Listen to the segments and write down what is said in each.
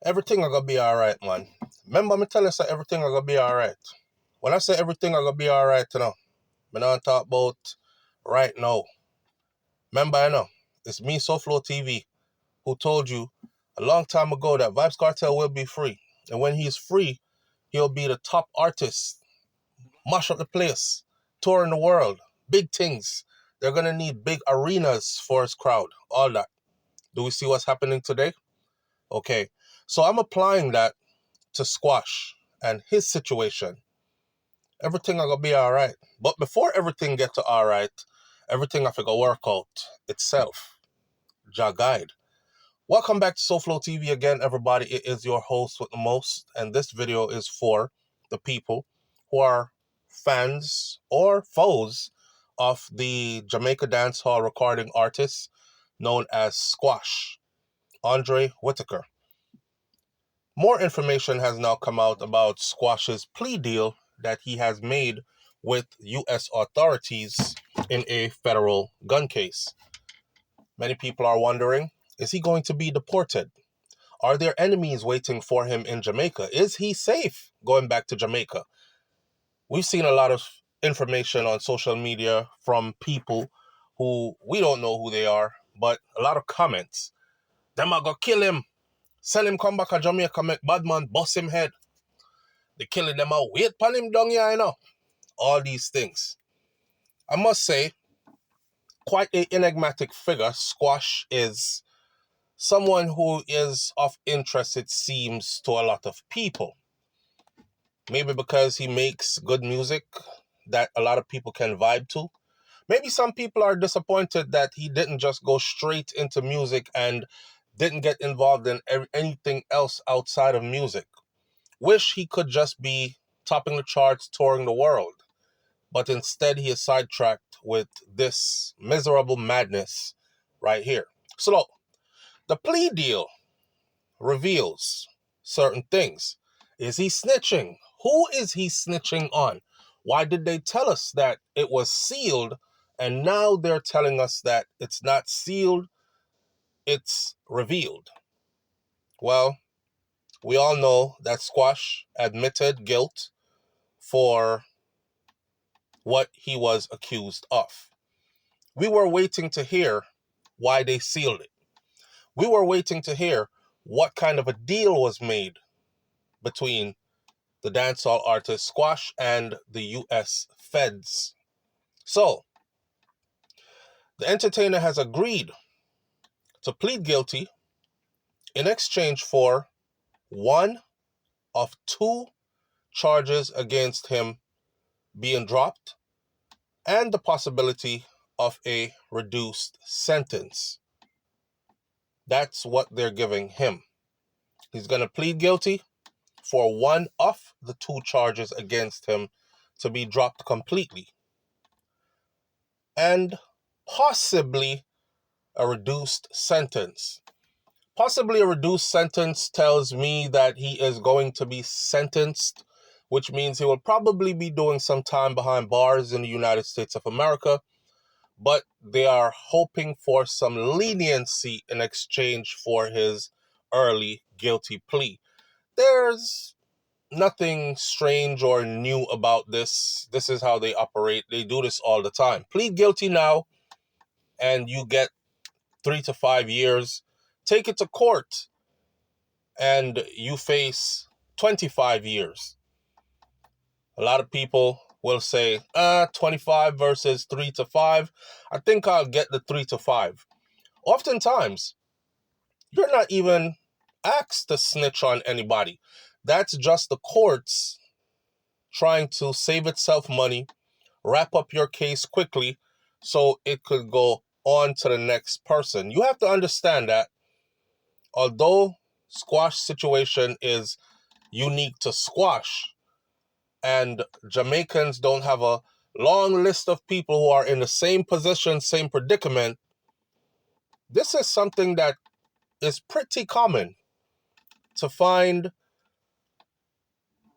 Everything are gonna be alright, man. Remember me tell you say everything are gonna be alright. When I say everything are gonna be alright, me not talk about right now. Remember, it's me, SouFLoTV, who told you a long time ago that Vybz Kartel will be free. And when he's free, he'll be the top artist, mash up the place, touring the world, big things. They're gonna need big arenas for his crowd, all that. Do we see what's happening today? Okay, so I'm applying that to Squash and his situation. Everything are gonna be all right. But before everything get to all right, everything have to go work out itself. Jah guide. Welcome back to SouFLoTV again, everybody. It is your host with the most, and this video is for the people who are fans or foes of the Jamaica dancehall recording artist known as Squash, Andre Whitaker. More information has now come out about Squash's plea deal that he has made with U.S. authorities in a federal gun case. Many people are wondering, is he going to be deported? Are there enemies waiting for him in Jamaica? Is he safe going back to Jamaica? We've seen a lot of information on social media from people who we don't know who they are, but a lot of comments. Them are gonna kill him. Send him come back to Jamaica, make bad man bust him head. They killing them out. Wait upon him down here, All these things. I must say, quite an enigmatic figure. Squash is someone who is of interest, it seems, to a lot of people. Maybe because he makes good music that a lot of people can vibe to. Maybe some people are disappointed that he didn't just go straight into music and didn't get involved in anything else outside of music. Wish he could just be topping the charts, touring the world. But instead he is sidetracked with this miserable madness right here. So the plea deal reveals certain things. Is he snitching? Who is he snitching on? Why did they tell us that it was sealed and now they're telling us that it's not sealed, it's revealed? Well, we all know that Squash admitted guilt for what he was accused of. We were waiting to hear why they sealed it. We were waiting to hear what kind of a deal was made between the dancehall artist Squash and the U.S. feds. So, the entertainer has agreed to plead guilty in exchange for one of two charges against him being dropped and the possibility of a reduced sentence. That's what they're giving him. He's going to plead guilty for one of the two charges against him to be dropped completely, and possibly a reduced sentence. Possibly a reduced sentence tells me that he is going to be sentenced, which means he will probably be doing some time behind bars in the United States of America, but they are hoping for some leniency in exchange for his early guilty plea. There's nothing strange or new about this. This is how they operate. They do this all the time. Plead guilty now, and you get 3 to 5 years. Take it to court, and you face 25 years. A lot of people will say, 25 versus 3 to 5. I think I'll get the 3 to 5. Oftentimes, you're not even asked to snitch on anybody. That's just the courts trying to save itself money, wrap up your case quickly so it could go on to the next person. You have to understand that although Squash situation is unique to Squash, and Jamaicans don't have a long list of people who are in the same position, same predicament, this is something that is pretty common to find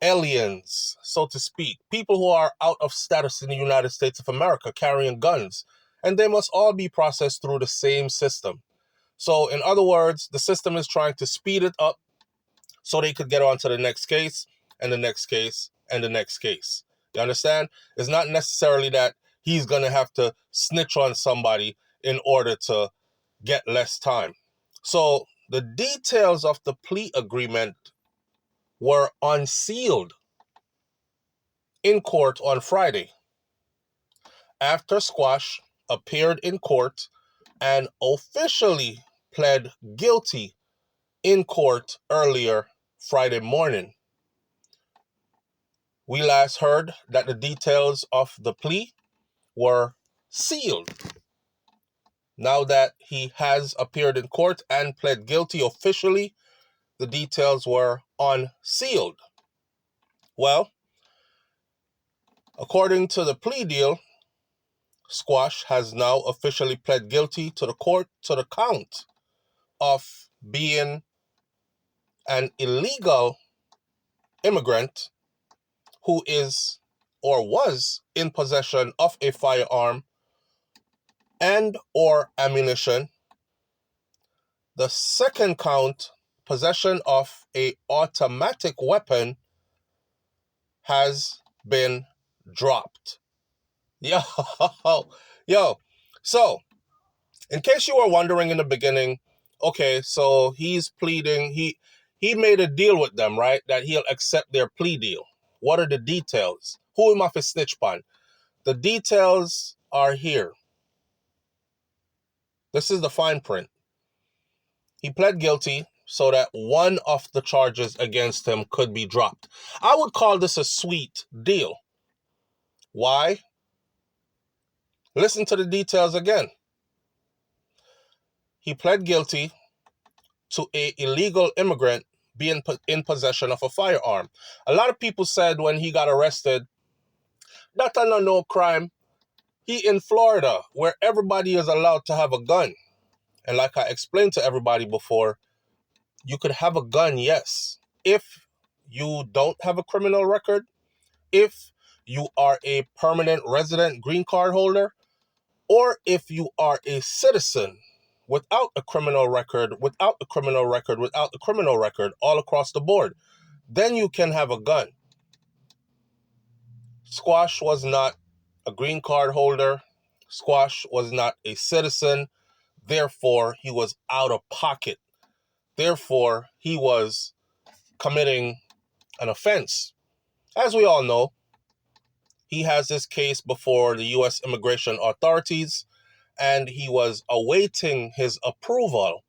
aliens, so to speak, people who are out of status in the United States of America carrying guns, and they must all be processed through the same system. So in other words, the system is trying to speed it up so they could get on to the next case and the next case and the next case. You understand? It's not necessarily that he's going to have to snitch on somebody in order to get less time. So the details of the plea agreement were unsealed in court on Friday after Squash appeared in court and officially pled guilty in court earlier Friday morning. We last heard that the details of the plea were sealed. Now that he has appeared in court and pled guilty officially, the details were unsealed. Well, according to the plea deal, Squash has now officially pled guilty to the court to the count of being an illegal immigrant who is or was in possession of a firearm and or ammunition. The second count, possession of an automatic weapon, has been dropped. Yo. So, in case you were wondering in the beginning, okay, so he's pleading, he made a deal with them, right? That he'll accept their plea deal. What are the details? Who am I for snitch on? The details are here. This is the fine print. He pled guilty so that one of the charges against him could be dropped. I would call this a sweet deal. Why? Listen to the details again. He pled guilty to an illegal immigrant being in possession of a firearm. A lot of people said when he got arrested, that's no crime. He in Florida, where everybody is allowed to have a gun. And like I explained to everybody before, you could have a gun, yes, if you don't have a criminal record, if you are a permanent resident green card holder, or if you are a citizen without a criminal record, all across the board, then you can have a gun. Squash was not a green card holder. Squash was not a citizen. Therefore, he was out of pocket. Therefore, he was committing an offense. As we all know, he has this case before the U.S. immigration authorities, and he was awaiting his approval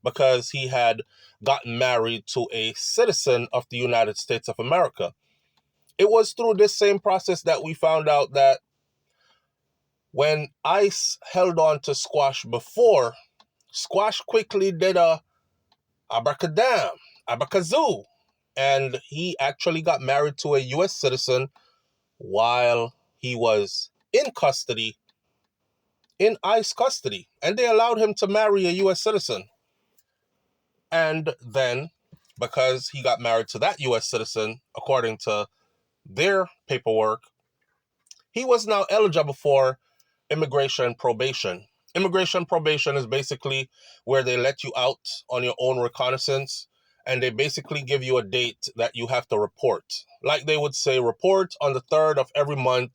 because he had gotten married to a citizen of the United States of America. It was through this same process that we found out that when ICE held on to Squash before, Squash quickly did a abracadam, abracazoo, and he actually got married to a U.S. citizen while he was in custody, in ICE custody, and they allowed him to marry a U.S. citizen. And then, because he got married to that U.S. citizen, according to their paperwork, he was now eligible for immigration probation. Immigration probation is basically where they let you out on your own reconnaissance, and they basically give you a date that you have to report. Like they would say, report on the 3rd of every month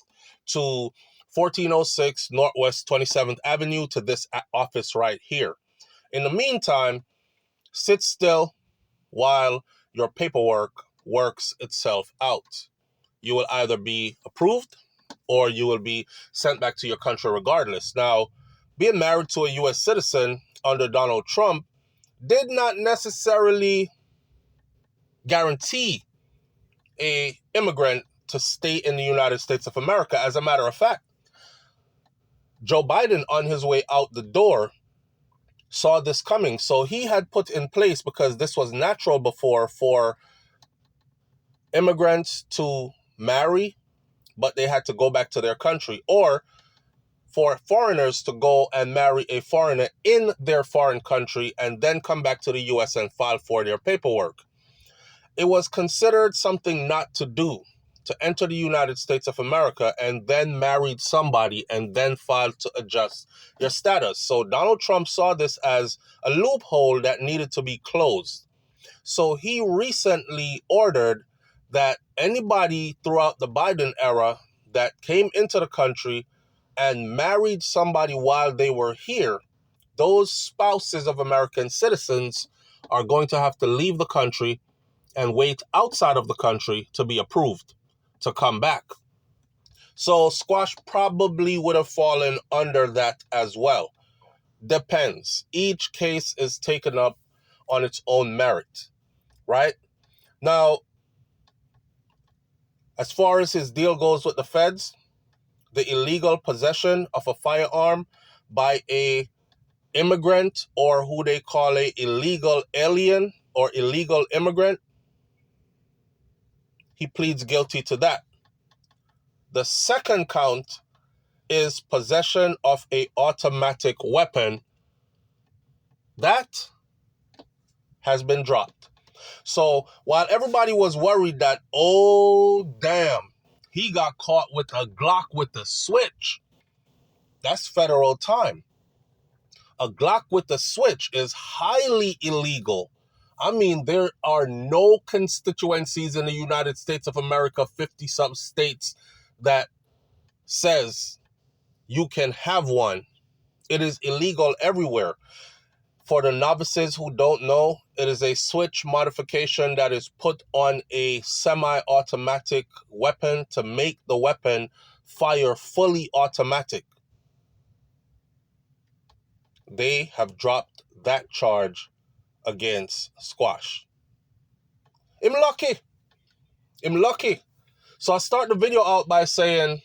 to 1406 Northwest 27th Avenue to this office right here. In the meantime, sit still while your paperwork works itself out. You will either be approved or you will be sent back to your country regardless. Now, being married to a U.S. citizen under Donald Trump did not necessarily guarantee an immigrant to stay in the United States of America. As a matter of fact, Joe Biden, on his way out the door, saw this coming. So he had put in place, because this was natural before for immigrants to marry, but they had to go back to their country, or for foreigners to go and marry a foreigner in their foreign country and then come back to the U.S. and file for their paperwork. It was considered something not to do, to enter the United States of America and then marry somebody and then file to adjust your status. So Donald Trump saw this as a loophole that needed to be closed. So he recently ordered that anybody throughout the Biden era that came into the country and married somebody while they were here, those spouses of American citizens are going to have to leave the country and wait outside of the country to be approved to come back. So squash probably would have fallen under that as well. Depends. Each case is taken up on its own merit, right? Now, as far as his deal goes with the feds, the illegal possession of a firearm by a immigrant, or who they call a illegal alien or illegal immigrant, he pleads guilty to that. The second count is possession of a automatic weapon. That has been dropped. So while everybody was worried that, oh damn, he got caught with a Glock with the switch, that's federal time. A Glock with the switch is highly illegal. I mean, there are no constituencies in the United States of America, 50-some states, that says you can have one. It is illegal everywhere. For the novices who don't know, it is a switch modification that is put on a semi-automatic weapon to make the weapon fire fully automatic. They have dropped that charge against Squash. I'm lucky. So I start the video out by saying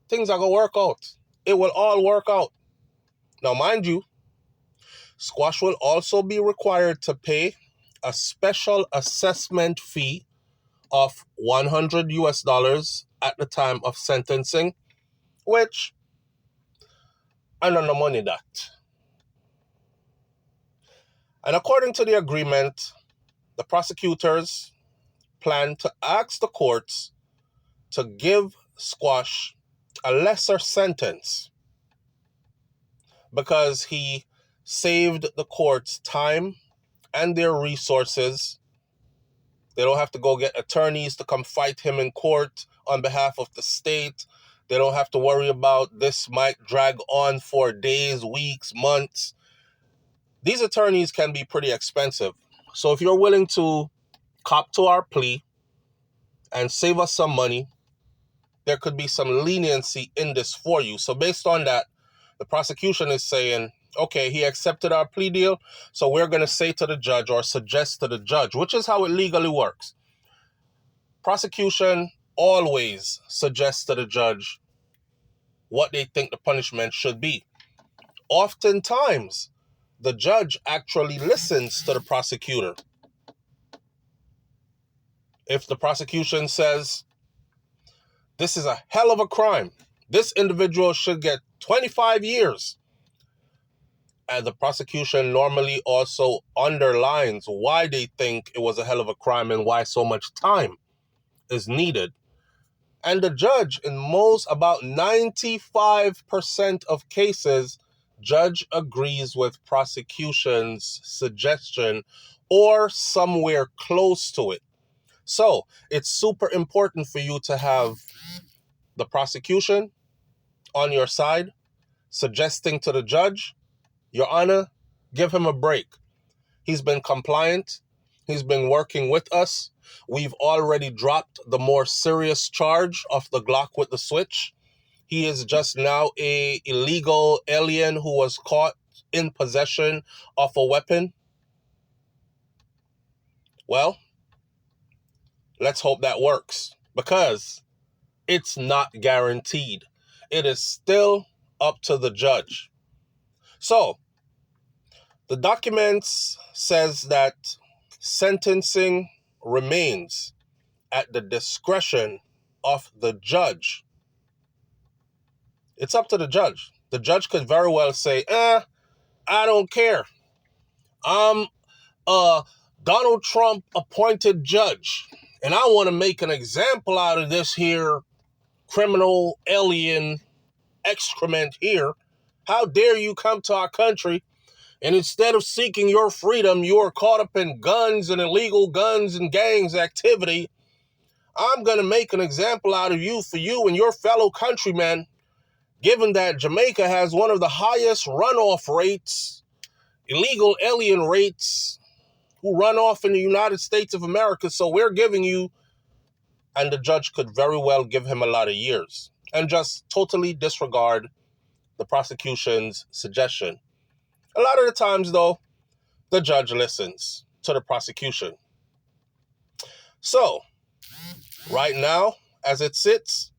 things are going to work out. It will all work out. Now, mind you, Squash will also be required to pay a special assessment fee of $100 at the time of sentencing, which I don't know money that. And according to the agreement, the prosecutors plan to ask the courts to give Squash a lesser sentence because he saved the courts time and their resources. They don't have to go get attorneys to come fight him in court on behalf of the state. They don't have to worry about this might drag on for days, weeks, months. These attorneys can be pretty expensive. So if you're willing to cop to our plea and save us some money, there could be some leniency in this for you. So based on that, the prosecution is saying, okay, he accepted our plea deal, so we're going to say to the judge or suggest to the judge, which is how it legally works. Prosecution always suggests to the judge what they think the punishment should be. Oftentimes, the judge actually listens to the prosecutor. If the prosecution says, this is a hell of a crime, this individual should get 25 years, and the prosecution normally also underlines why they think it was a hell of a crime and why so much time is needed. And the judge, in about 95% of cases, judge agrees with prosecution's suggestion or somewhere close to it. So it's super important for you to have the prosecution on your side, suggesting to the judge, Your Honor, give him a break. He's been compliant. He's been working with us. We've already dropped the more serious charge of the Glock with the switch. He is just now an illegal alien who was caught in possession of a weapon. Well, let's hope that works, because it's not guaranteed. It is still up to the judge. So, the documents says that sentencing remains at the discretion of the judge. It's up to the judge. The judge could very well say, I don't care. I'm a Donald Trump appointed judge, and I want to make an example out of this here criminal alien excrement here. How dare you come to our country And instead of seeking your freedom, you are caught up in guns and illegal guns and gangs activity. I'm going to make an example out of you for you and your fellow countrymen, given that Jamaica has one of the highest runoff rates, illegal alien rates, who run off in the United States of America. So we're giving you, and the judge could very well give him a lot of years and just totally disregard the prosecution's suggestion. A lot of the times, though, the judge listens to the prosecution. So, right now, as it sits,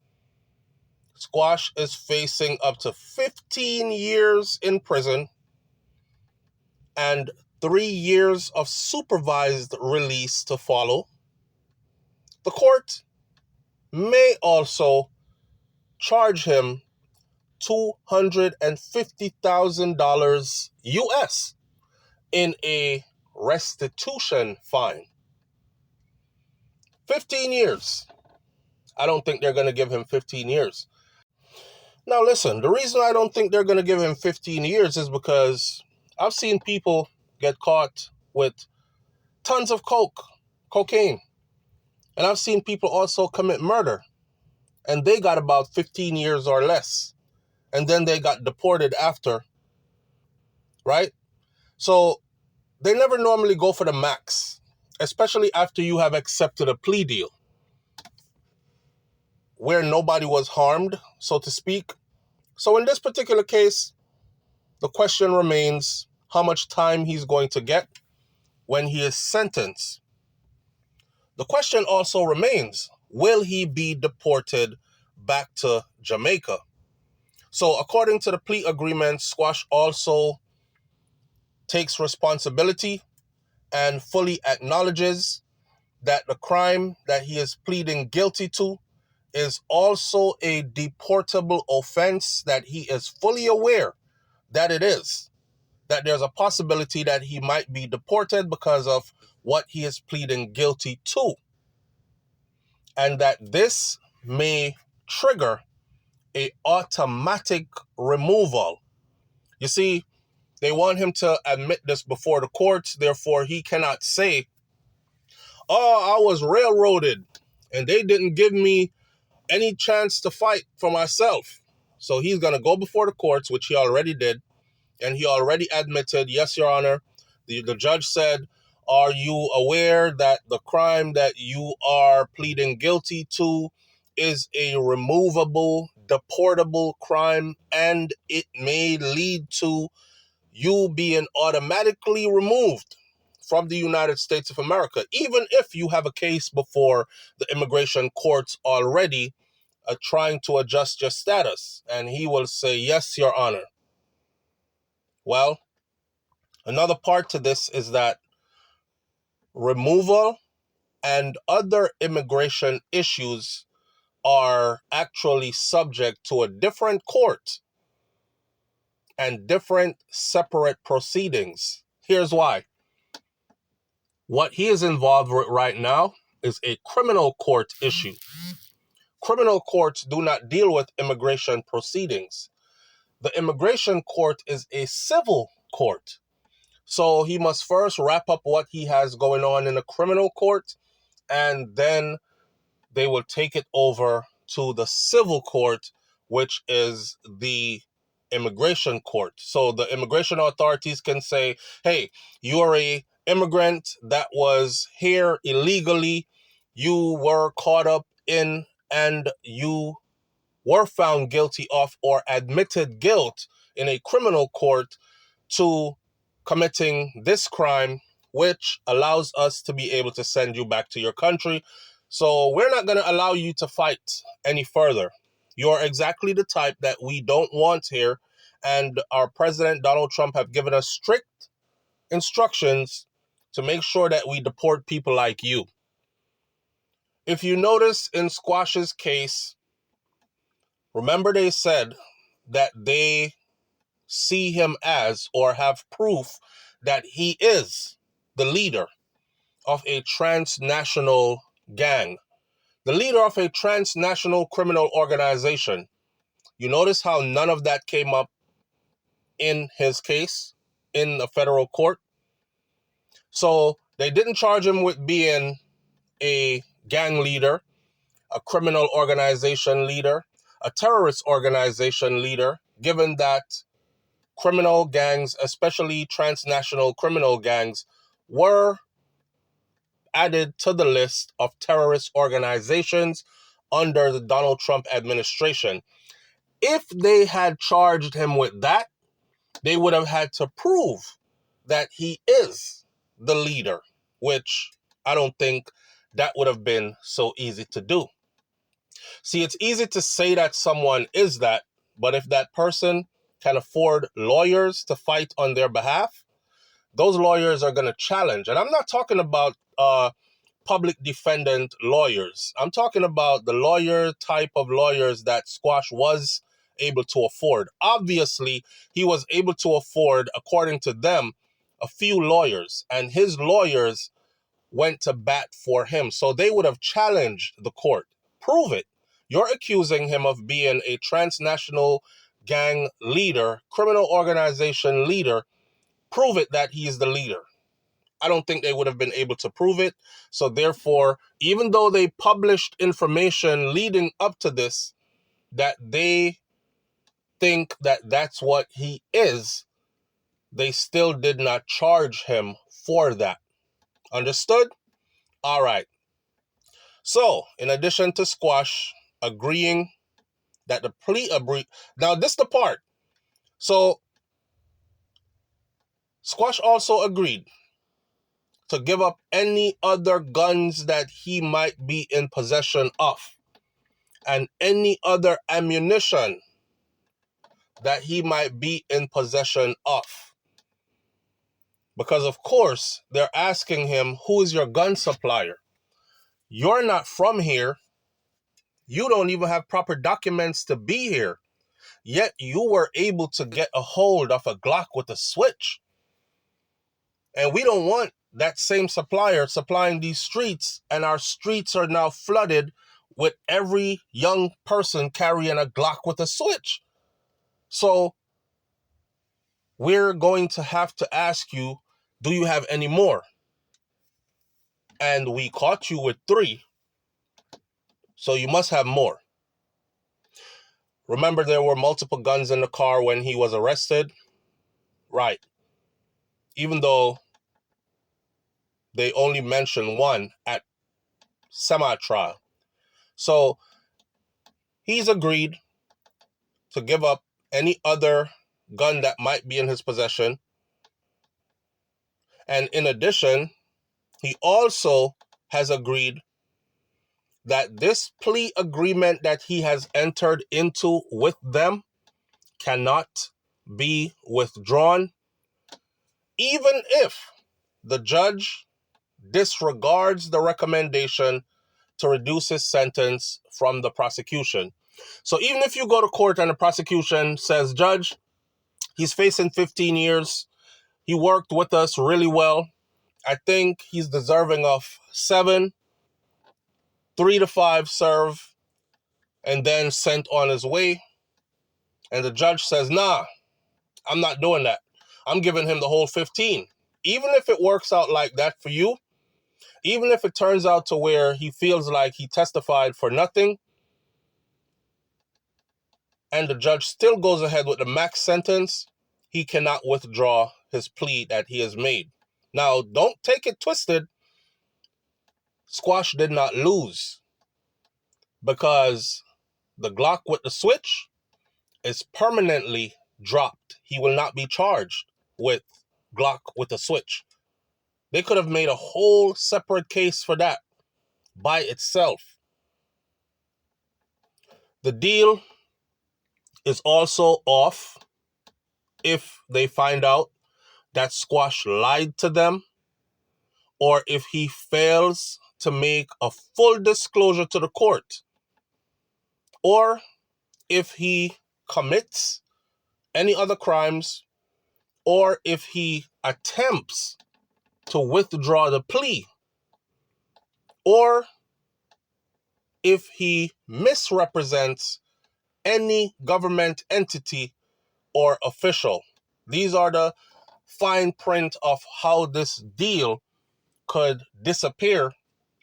Squash is facing up to 15 years in prison and 3 years of supervised release to follow. The court may also charge him $250,000 US in a restitution fine. 15 years. I don't think they're going to give him 15 years. Now listen, the reason I don't think they're going to give him 15 years is because I've seen people get caught with tons of cocaine. And I've seen people also commit murder. And they got about 15 years or less. And then they got deported after. Right? So they never normally go for the max, especially after you have accepted a plea deal where nobody was harmed, so to speak. So in this particular case, the question remains how much time he's going to get when he is sentenced. The question also remains, will he be deported back to Jamaica? So according to the plea agreement, Squash also takes responsibility and fully acknowledges that the crime that he is pleading guilty to is also a deportable offense, that he is fully aware that it is, that there's a possibility that he might be deported because of what he is pleading guilty to, and that this may trigger a automatic removal. You see, they want him to admit this before the courts, therefore he cannot say, oh, I was railroaded and they didn't give me any chance to fight for myself. So he's going to go before the courts, which he already did, and he already admitted, yes, Your Honor, the judge said, are you aware that the crime that you are pleading guilty to is a removable, deportable crime, and it may lead to you being automatically removed from the United States of America, even if you have a case before the immigration courts already trying to adjust your status. And he will say, yes, Your Honor. Well, another part to this is that removal and other immigration issues are actually subject to a different court and different separate proceedings. Here's why. What he is involved with right now is a criminal court issue. Criminal courts do not deal with immigration proceedings. The immigration court is a civil court. So he must first wrap up what he has going on in the criminal court, and then they will take it over to the civil court, which is the immigration court. So the immigration authorities can say, hey, you are a immigrant that was here illegally. You were caught up in and you were found guilty of or admitted guilt in a criminal court to committing this crime, which allows us to be able to send you back to your country. So we're not going to allow you to fight any further. You're exactly the type that we don't want here. And our President Donald Trump have given us strict instructions to make sure that we deport people like you. If you notice in Squash's case, remember they said that they see him as or have proof that he is the leader of a transnational gang, the leader of a transnational criminal organization. You notice how none of that came up in his case? in a federal court. So they didn't charge him with being a gang leader, a criminal organization leader, a terrorist organization leader, given that criminal gangs, especially transnational criminal gangs, were added to the list of terrorist organizations under the Donald Trump administration. If they had charged him with that, they would have had to prove that he is the leader, which I don't think that would have been so easy to do. See, it's easy to say that someone is that, but if that person can afford lawyers to fight on their behalf, those lawyers are going to challenge. And I'm not talking about public defendant lawyers. I'm talking about the lawyer type of lawyers that Squash was able to afford. Obviously, he was able to afford, according to them, a few lawyers, and his lawyers went to bat for him. So they would have challenged the court. Prove it. You're accusing him of being a transnational gang leader, criminal organization leader. Prove it that he's the leader. I don't think they would have been able to prove it. So therefore, even though they published information leading up to this, that they think that that's what he is, they still did not charge him for that. Understood? All right. So, in addition to Squash agreeing that the plea agreed, now this the part. So, Squash also agreed to give up any other guns that he might be in possession of and any other ammunition that he might be in possession of. Because, of course, they're asking him, who is your gun supplier? You're not from here. You don't even have proper documents to be here. Yet you were able to get a hold of a Glock with a switch. And we don't want that same supplier supplying these streets, and our streets are now flooded with every young person carrying a Glock with a switch. So we're going to have to ask you, do you have any more? And we caught you with 3, so you must have more. Remember, there were multiple guns in the car when he was arrested? Right. Even though they only mentioned one at semi-trial. So he's agreed to give up any other gun that might be in his possession. And in addition, he also has agreed that this plea agreement that he has entered into with them cannot be withdrawn, even if the judge disregards the recommendation to reduce his sentence from the prosecution. So even if you go to court and the prosecution says, Judge, he's facing 15 years. He worked with us really well. I think he's deserving of 7, 3 to 5 serve, and then sent on his way. And the judge says, nah, I'm not doing that. I'm giving him the whole 15. Even if it works out like that for you, even if it turns out to where he feels like he testified for nothing, and the judge still goes ahead with the max sentence, he cannot withdraw his plea that he has made. Now, don't take it twisted. Squash did not lose, because the Glock with the switch is permanently dropped. He will not be charged with Glock with the switch. They could have made a whole separate case for that by itself. The deal is also off if they find out that Squash lied to them, or if he fails to make a full disclosure to the court, or if he commits any other crimes, or if he attempts to withdraw the plea, or if he misrepresents any government entity or official. These are the fine print of how this deal could disappear,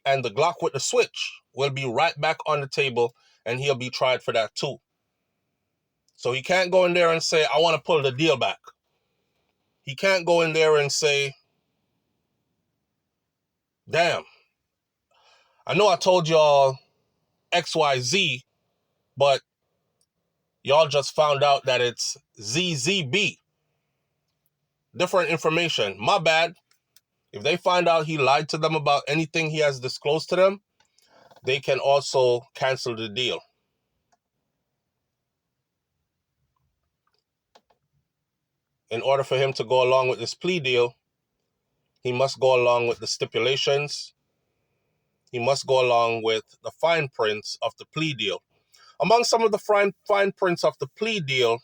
and the Glock with the switch will be right back on the table, and he'll be tried for that too. So he can't go in there and say, I want to pull the deal back. He can't go in there and say, damn, I know I told y'all XYZ, but y'all just found out that it's ZZB. Different information. My bad. If they find out he lied to them about anything he has disclosed to them, they can also cancel the deal. In order for him to go along with this plea deal, he must go along with the stipulations. He must go along with the fine prints of the plea deal. Among some of the fine prints of the plea deal,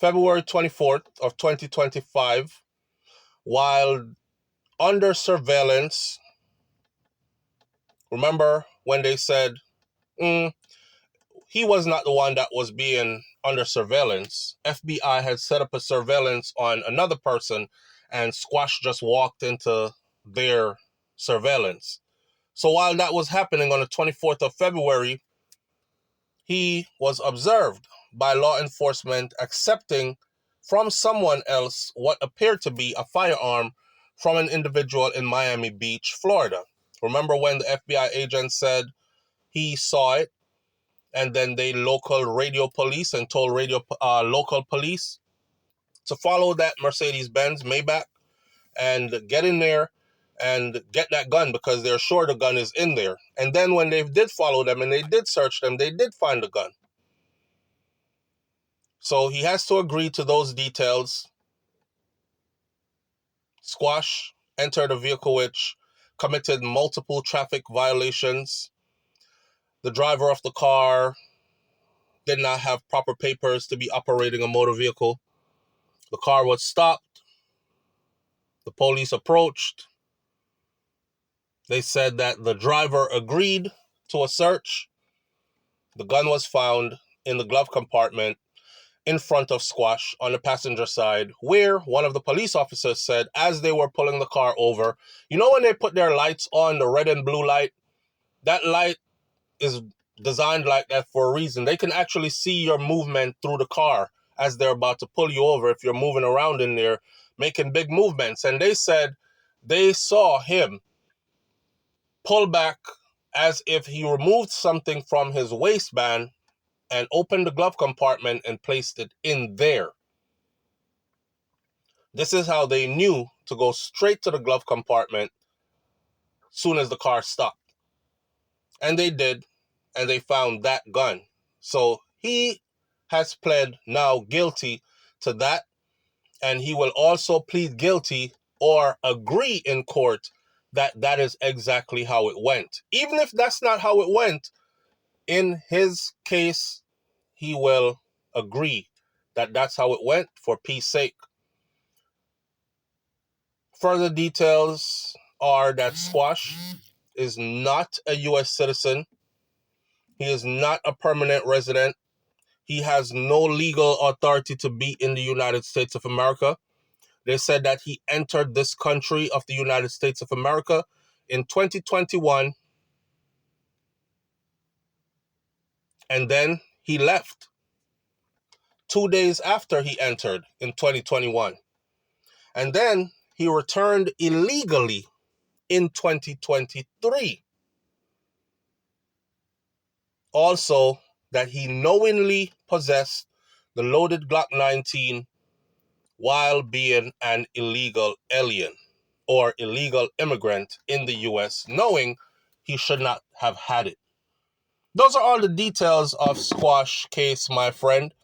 February 24th of 2025, while under surveillance, remember when they said, he was not the one that was being under surveillance. FBI had set up a surveillance on another person, and Squash just walked into their surveillance. So while that was happening on the 24th of February, he was observed by law enforcement accepting from someone else what appeared to be a firearm from an individual in Miami Beach, Florida. Remember when the FBI agent said he saw it, and then they local radio police and told local police to follow that Mercedes-Benz Maybach and get in there and get that gun because they're sure the gun is in there. And then when they did follow them and they did search them, they did find the gun. So he has to agree to those details. Squash entered a vehicle which committed multiple traffic violations. The driver of the car did not have proper papers to be operating a motor vehicle. The car was stopped. The police approached. They said that the driver agreed to a search. The gun was found in the glove compartment in front of Squash on the passenger side, where one of the police officers said as they were pulling the car over, you know when they put their lights on, the red and blue light? That light is designed like that for a reason. They can actually see your movement through the car as they're about to pull you over if you're moving around in there, making big movements. And they said they saw him pull back as if he removed something from his waistband and opened the glove compartment and placed it in there. This is how they knew to go straight to the glove compartment soon as the car stopped. And they did, and they found that gun. So he has pled now guilty to that, and he will also plead guilty or agree in court that that is exactly how it went. Even if that's not how it went, in his case, he will agree that that's how it went for peace sake. Further details are that Squash is not a U.S. citizen. He is not a permanent resident. He has no legal authority to be in the United States of America. They said that he entered this country of the United States of America in 2021, and then he left 2 days after he entered in 2021. And then he returned illegally in 2023. Also, that he knowingly possessed the loaded Glock 19 while being an illegal alien or illegal immigrant in the U.S., knowing he should not have had it. Those are all the details of Squash case, my friend.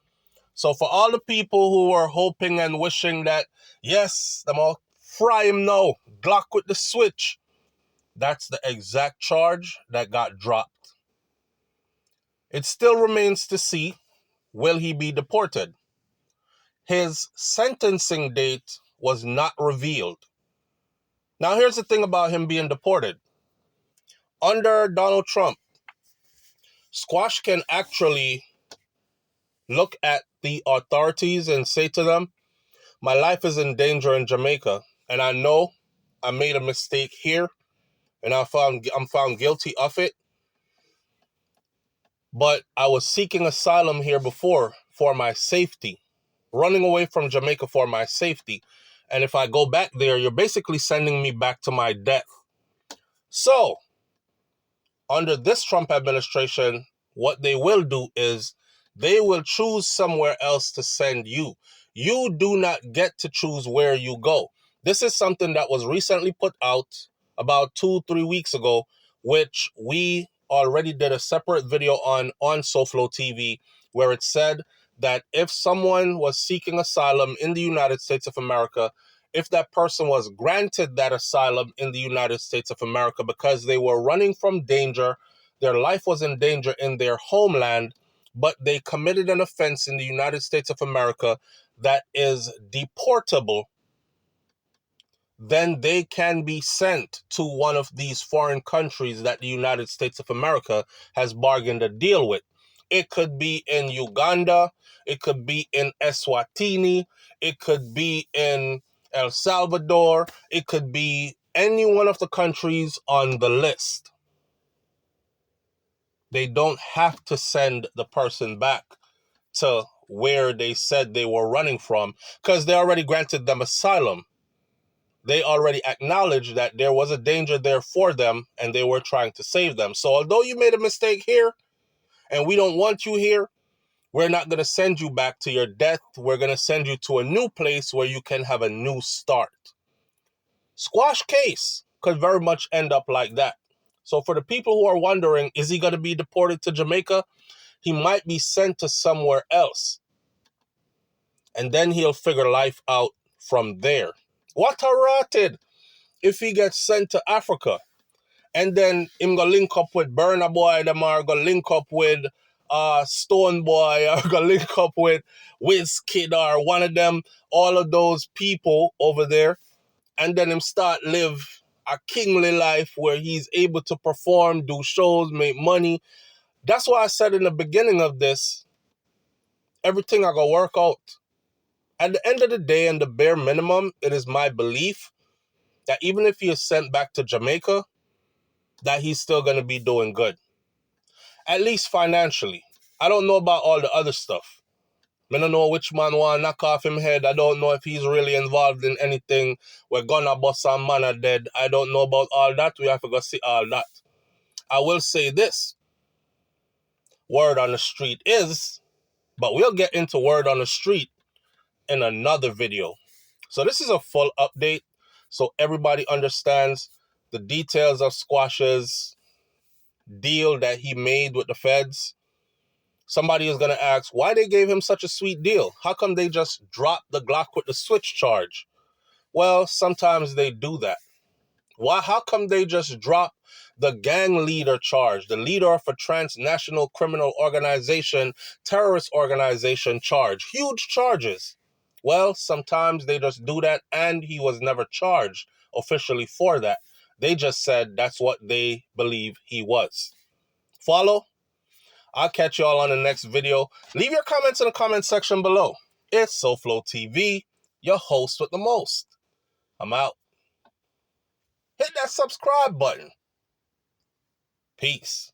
So for all the people who were hoping and wishing that, yes, them all fry him now, Glock with the switch, that's the exact charge that got dropped. It still remains to see, will he be deported? His sentencing date was not revealed. Now, here's the thing about him being deported. Under Donald Trump, Squash can actually look at the authorities and say to them, my life is in danger in Jamaica, and I know I made a mistake here, and I'm found guilty of it, but I was seeking asylum here before for my safety, running away from Jamaica for my safety. And if I go back there, you're basically sending me back to my death. So, under this Trump administration, what they will do is they will choose somewhere else to send you. You do not get to choose where you go. This is something that was recently put out about 2-3 weeks ago, which we already did a separate video on SouFLoTV, where it said that if someone was seeking asylum in the United States of America, if that person was granted that asylum in the United States of America because they were running from danger, their life was in danger in their homeland, but they committed an offense in the United States of America that is deportable, then they can be sent to one of these foreign countries that the United States of America has bargained a deal with. It could be in Uganda, it could be in Eswatini, it could be in El Salvador, it could be any one of the countries on the list. They don't have to send the person back to where they said they were running from because they already granted them asylum. They already acknowledged that there was a danger there for them and they were trying to save them. So although you made a mistake here and we don't want you here, we're not going to send you back to your death. We're going to send you to a new place where you can have a new start. Squash case could very much end up like that. So for the people who are wondering, is he going to be deported to Jamaica? He might be sent to somewhere else. And then he'll figure life out from there. What a rotted if he gets sent to Africa. And then him go link up with Burna Boy, them or go link up with Stone Boy, or go link up with Wizkid or one of them, all of those people over there. And then him start live a kingly life where he's able to perform, do shows, make money. That's why I said in the beginning of this, everything I go work out. At the end of the day and the bare minimum, it is my belief that even if he is sent back to Jamaica, that he's still going to be doing good. At least financially. I don't know about all the other stuff. I don't know which man want to knock off him head. I don't know if he's really involved in anything. We're gonna bust some man are dead. I don't know about all that. We have to go see all that. I will say this. Word on the street is, but we'll get into word on the street in another video. So this is a full update so everybody understands the details of Squash's deal that he made with the feds. Somebody is going to ask why they gave him such a sweet deal. How come they just dropped the Glock with the switch charge? Well, sometimes they do that. Why? How come they just drop the gang leader charge, the leader of a transnational criminal organization, terrorist organization charge? Huge charges. Well, sometimes they just do that, and he was never charged officially for that. They just said that's what they believe he was. Follow? I'll catch y'all on the next video. Leave your comments in the comment section below. It's SouFLoTV, your host with the most. I'm out. Hit that subscribe button. Peace.